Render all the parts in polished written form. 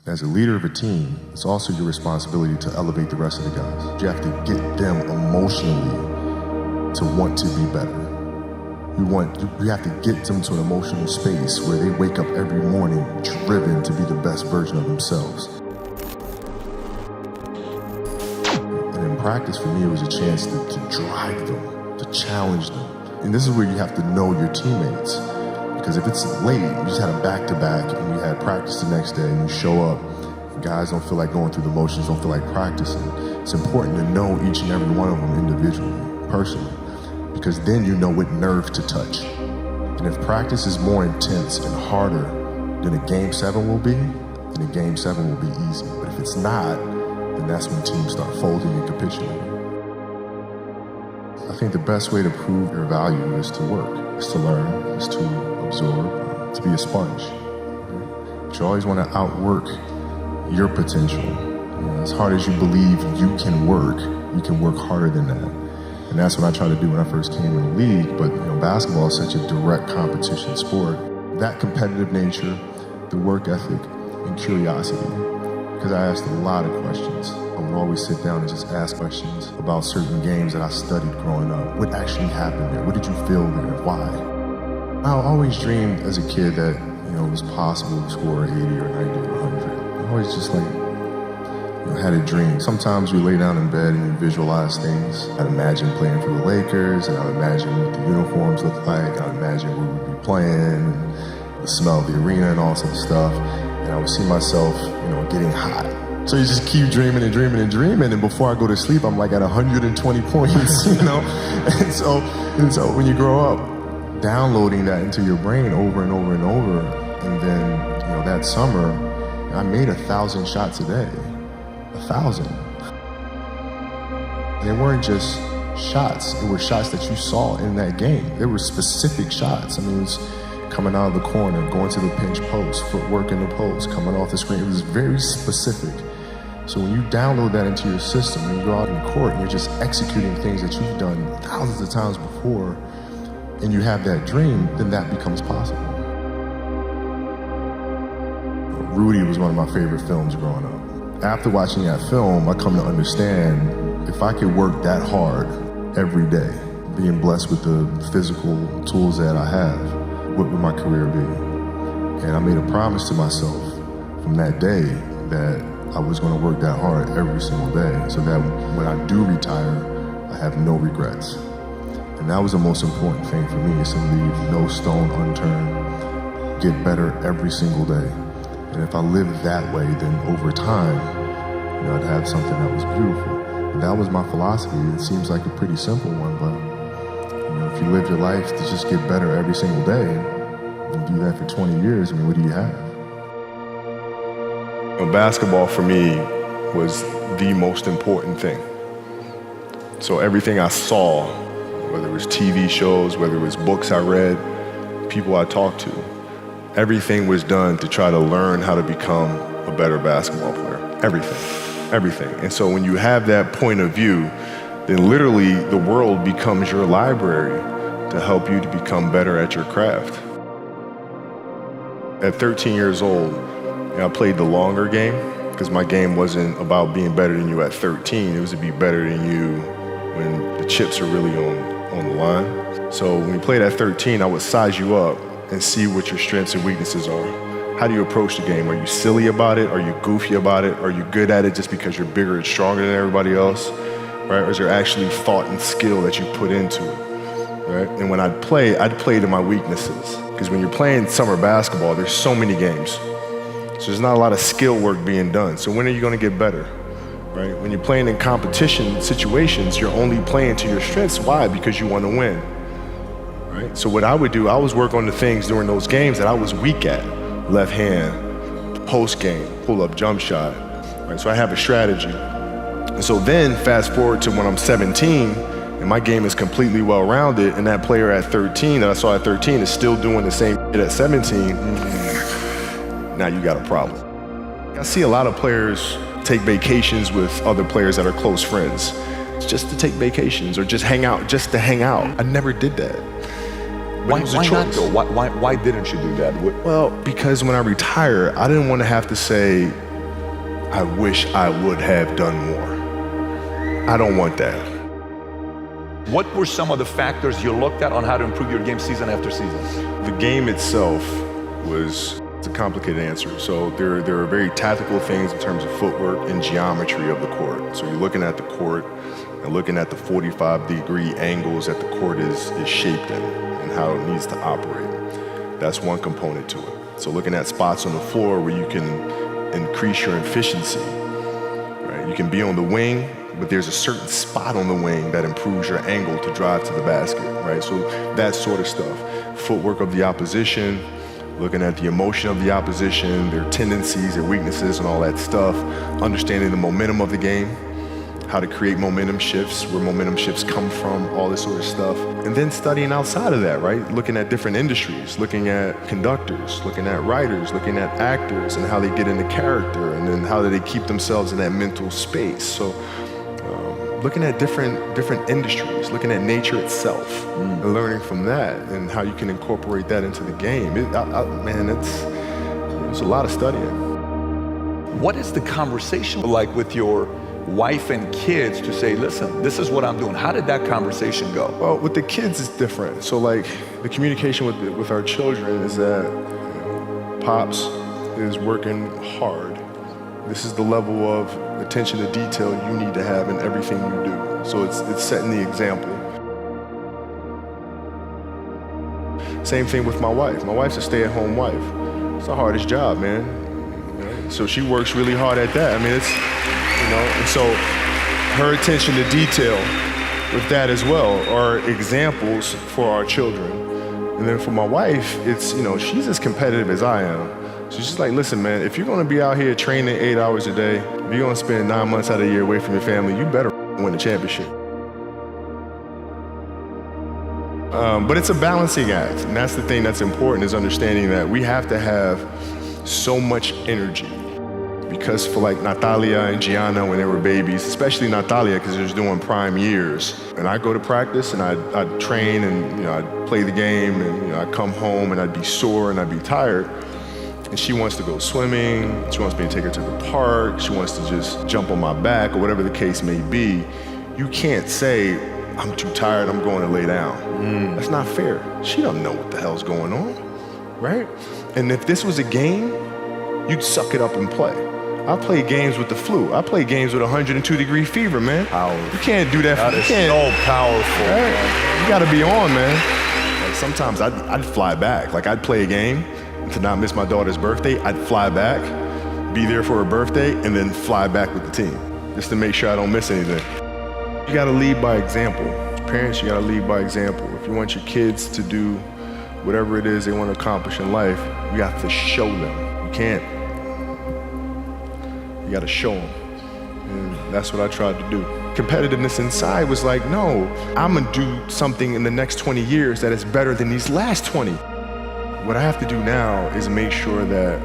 As a leader of a team, it's also your responsibility to elevate the rest of the guys. You have to get them emotionally to want to be better. You have to get them to an emotional space where they wake up every morning driven to be the best version of themselves. And in practice, for me, it was a chance to drive them, to challenge them. And this is where you have to know your teammates. Because if it's late, you just had a back-to-back and you had practice the next day and you show up, and guys don't feel like going through the motions, don't feel like practicing. It's important to know each and every one of them individually, personally, because then you know what nerve to touch. And if practice is more intense and harder than a Game 7 will be, then a Game 7 will be easy. But if it's not, then that's when teams start folding and capitulating. I think the best way to prove your value is to work, is to learn, is to absorb, to be a sponge. But you always want to outwork your potential. As hard as you believe you can work harder than that. And that's what I tried to do when I first came in the league. But basketball is such a direct competition sport. That competitive nature, the work ethic, and curiosity. Because I asked a lot of questions. I would always sit down and just ask questions about certain games that I studied growing up. What actually happened there? What did you feel there? Why? I always dreamed as a kid that it was possible to score 80 or 90 or 100. I always just had a dream. Sometimes you lay down in bed and you visualize things. I'd imagine playing for the Lakers, and I'd imagine what the uniforms look like. I'd imagine where we'd be playing, and the smell of the arena and all that stuff. And I would see myself, getting hot. So you just keep dreaming and dreaming and dreaming, and before I go to sleep, I'm like at 120 points, And so when you grow up, downloading that into your brain over and over and over, and then that summer, I made 1,000 shots a day. 1,000. And they weren't just shots, it were shots that you saw in that game. They were specific shots. It was coming out of the corner, going to the pinch post, footwork in the post, coming off the screen. It was very specific. So when you download that into your system and you go out in court and you're just executing things that you've done thousands of times before, and you have that dream, then that becomes possible. Rudy was one of my favorite films growing up. After watching that film, I come to understand if I could work that hard every day, being blessed with the physical tools that I have, what would my career be? And I made a promise to myself from that day that I was going to work that hard every single day so that when I do retire, I have no regrets. And that was the most important thing for me, is to leave no stone unturned, get better every single day. And if I lived that way, then over time, I'd have something that was beautiful. And that was my philosophy. It seems like a pretty simple one, but if you live your life to just get better every single day, and do that for 20 years, what do you have? Basketball for me was the most important thing. So everything I saw, whether it was TV shows, whether it was books I read, people I talked to, everything was done to try to learn how to become a better basketball player. Everything. And so when you have that point of view, then literally the world becomes your library to help you to become better at your craft. At 13 years old, I played the longer game because my game wasn't about being better than you at 13. It was to be better than you when the chips are really on the line. So when we played at 13, I would size you up and see what your strengths and weaknesses are. How do you approach the game? Are you silly about it? Are you goofy about it? Are you good at it just because you're bigger and stronger than everybody else? Right? Or is there actually thought and skill that you put into it? Right? And when I'd play to my weaknesses. Because when you're playing summer basketball, there's so many games. So there's not a lot of skill work being done. So when are you going to get better? Right? When you're playing in competition situations, you're only playing to your strengths. Why? Because you want to win. Right? So what I would do, I was work on the things during those games that I was weak at. Left hand, post game, pull up jump shot. Right? So I have a strategy. And so then fast forward to when I'm 17 and my game is completely well-rounded, and that player at 13 that I saw at 13 is still doing the same shit at 17, now you got a problem. I see a lot of players take vacations with other players that are close friends. It's just to take vacations or just hang out, just to hang out. I never did that. Why not though? Why didn't you do that? Well, because when I retire, I didn't want to have to say, I wish I would have done more. I don't want that. What were some of the factors you looked at on how to improve your game season after season? The game itself it's a complicated answer. So there are very tactical things in terms of footwork and geometry of the court. So you're looking at the court and looking at the 45-degree angles that the court is shaped in and how it needs to operate. That's one component to it. So looking at spots on the floor where you can increase your efficiency, right? You can be on the wing, but there's a certain spot on the wing that improves your angle to drive to the basket, right? So that sort of stuff. Footwork of the opposition, looking at the emotion of the opposition, their tendencies, their weaknesses, and all that stuff. Understanding the momentum of the game, how to create momentum shifts, where momentum shifts come from, all this sort of stuff. And then studying outside of that, right? Looking at different industries, looking at conductors, looking at writers, looking at actors and how they get into character, and then how do they keep themselves in that mental space. So looking at different industries, looking at nature itself, and learning from that and how you can incorporate that into the game. It's a lot of studying. What is the conversation like with your wife and kids to say, listen, this is what I'm doing? How did that conversation go? Well, with the kids, it's different. So like the communication with our children is that Pops is working hard. This is the level of attention to detail you need to have in everything you do. So it's setting the example. Same thing with my wife. My wife's a stay-at-home wife. It's the hardest job, man. So she works really hard at that. I mean, it's, and so her attention to detail with that as well are examples for our children. And then for my wife, it's, she's as competitive as I am. So she's like, listen, man, if you're gonna be out here training 8 hours a day, if you're gonna spend 9 months out of the year away from your family, you better win the championship. But it's a balancing act, and that's the thing that's important, is understanding that we have to have so much energy. Because for like Natalia and Gianna when they were babies, especially Natalia because she was doing prime years, and I go to practice and I'd train and I'd play the game and I'd come home and I'd be sore and I'd be tired. And she wants to go swimming, she wants me to take her to the park, she wants to just jump on my back or whatever the case may be. You can't say, I'm too tired, I'm going to lay down. That's not fair. She doesn't know what the hell's going on, right? And if this was a game, you'd suck it up and play. I play games with the flu. I play games with 102-degree fever, man. You can't do that. That is so powerful. Right? You gotta be on, man. Like sometimes I'd fly back. Like I'd play a game, to not miss my daughter's birthday, I'd fly back, be there for her birthday, and then fly back with the team, just to make sure I don't miss anything. You gotta lead by example. As parents, you gotta lead by example. If you want your kids to do whatever it is they want to accomplish in life, you have to show them. You gotta show them. And that's what I tried to do. Competitiveness inside was like, no, I'm gonna do something in the next 20 years that is better than these last 20. What I have to do now is make sure that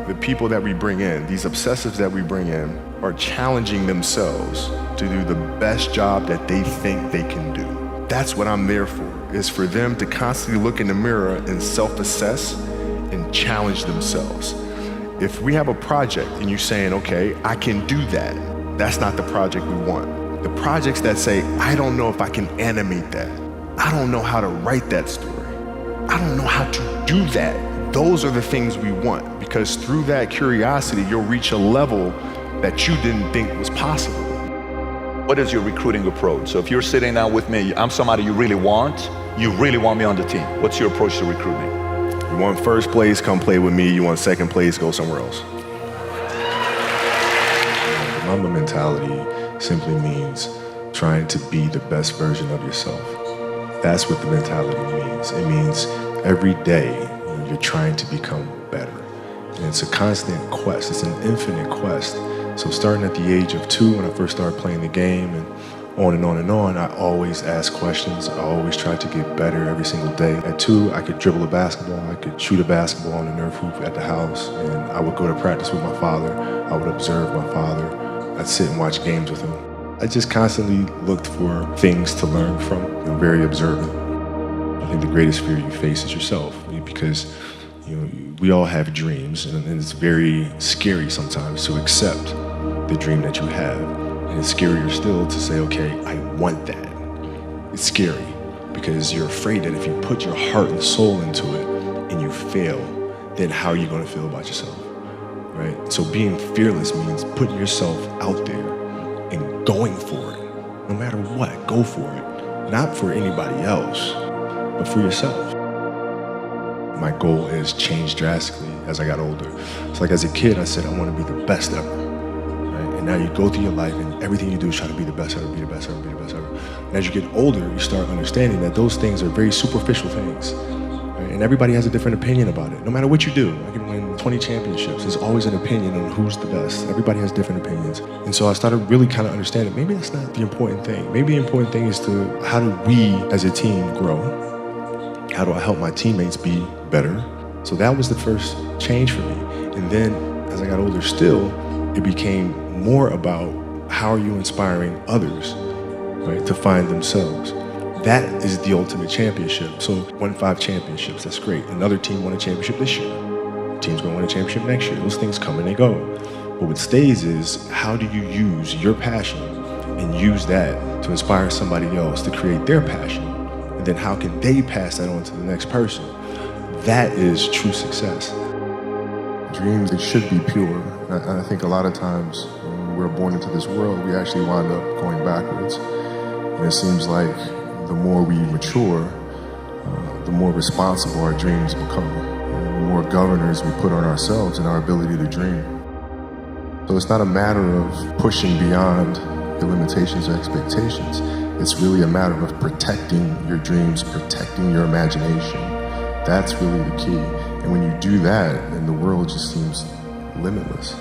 the people that we bring in, these obsessives that we bring in, are challenging themselves to do the best job that they think they can do. That's what I'm there for, is for them to constantly look in the mirror and self-assess and challenge themselves. If we have a project and you're saying, okay, I can do that, that's not the project we want. The projects that say, I don't know if I can animate that. I don't know how to write that story. I don't know how to do that. Those are the things we want, because through that curiosity, you'll reach a level that you didn't think was possible. What is your recruiting approach? So if you're sitting down with me, I'm somebody you really want me on the team. What's your approach to recruiting? You want first place, come play with me. You want second place, go somewhere else. Mamba mentality simply means trying to be the best version of yourself. That's what the mentality means. It means every day you're trying to become better. And it's a constant quest. It's an infinite quest. So starting at the age of 2, when I first started playing the game, and on and on and on, I always asked questions. I always tried to get better every single day. At 2, I could dribble a basketball. I could shoot a basketball on the Nerf hoop at the house. And I would go to practice with my father. I would observe my father. I'd sit and watch games with him. I just constantly looked for things to learn from. I'm very observant. I think the greatest fear you face is yourself, because we all have dreams, and it's very scary sometimes to accept the dream that you have. And it's scarier still to say, okay, I want that. It's scary because you're afraid that if you put your heart and soul into it and you fail, then how are you going to feel about yourself, right? So being fearless means putting yourself out there and going for it. No matter what, go for it. Not for anybody else, but for yourself. My goal is changed drastically as I got older. So like as a kid, I said, I want to be the best ever. Right? And now you go through your life and everything you do is try to be the best ever, be the best ever, be the best ever. And as you get older, you start understanding that those things are very superficial things. Right? And everybody has a different opinion about it. No matter what you do, I can win 20 championships. There's always an opinion on who's the best. Everybody has different opinions. And so I started really kind of understanding, maybe that's not the important thing. Maybe the important thing is to, how do we as a team grow? How do I help my teammates be better? So that was the first change for me. And then as I got older still, it became more about how are you inspiring others, right, to find themselves. That is the ultimate championship. So won 5 championships, that's great. Another team won a championship this year. Team's gonna win a championship next year. Those things come and they go. But what stays is how do you use your passion and use that to inspire somebody else to create their passion? And then how can they pass that on to the next person? That is true success. Dreams, they should be pure. And I think a lot of times when we're born into this world, we actually wind up going backwards. And it seems like the more we mature, the more responsible our dreams become. And the more governors we put on ourselves and our ability to dream. So it's not a matter of pushing beyond your limitations or expectations. It's really a matter of protecting your dreams, protecting your imagination. That's really the key. And when you do that, then the world just seems limitless.